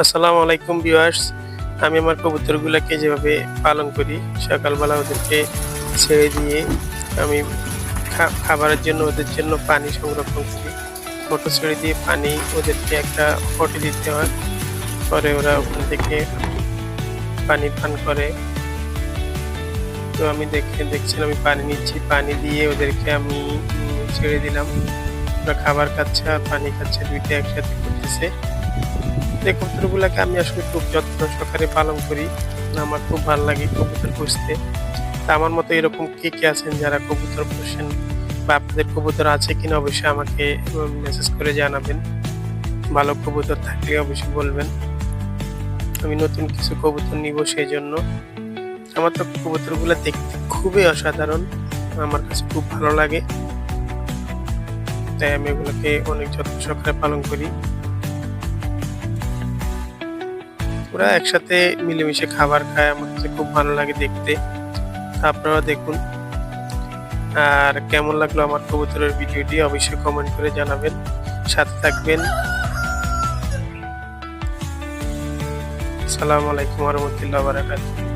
আসসালামু আলাইকুম ভিউয়ার্স। আমি আমার কবুতরগুলাকে যেভাবে পালন করি, সকালবেলা ওদেরকে ছেড়ে দিয়ে আমি খাবারের জন্য ওদের জন্য পানি সংরক্ষণ করি। মোটর ছেড়ে দিয়ে পানি ওদেরকে একটা পটে দিতে হয়। পরে ওরা ওখান থেকে পানি পান করে। তো আমি দেখছেন আমি পানি নিচ্ছি। পানি দিয়ে ওদেরকে আমি ছেড়ে দিলাম। ওরা খাবার খাচ্ছে আর পানি খাচ্ছে, ২ টা একসাথে করতেছে। এই কবুতরগুলাকে আমি আসলে খুব যত্ন সহকারে পালন করি। আমার খুব ভালো লাগে কবুতর পুষতে। তা আমার মতো এরকম কে আছেন যারা কবুতর পোষেন বা আপনাদের কবুতর আছে কিনা অবশ্যই আমাকে মেসেজ করে জানাবেন। ভালো কবুতর থাকলে অবশ্যই বলবেন। আমি নতুন কিছু কবুতর নিব সেইজন্য। আমার তো কবুতরগুলা দেখতে খুবই অসাধারণ। আমার কাছে খুব ভালো লাগে। তাই আমি এগুলোকে অনেক যত্ন সহকারে পালন করি। ওরা একসাথে মিলেমিশে খাবার খায়, আমার কাছে খুব ভালো লাগে দেখতে। আপনারা দেখুন। আর কেমন লাগলো আমার কবুতরের ভিডিওটি অবশ্যই কমেন্ট করে জানাবেন। সাথে থাকবেন। আসসালামু আলাইকুম ওয়া রাহমাতুল্লাহি ওয়া বারাকাতুহু।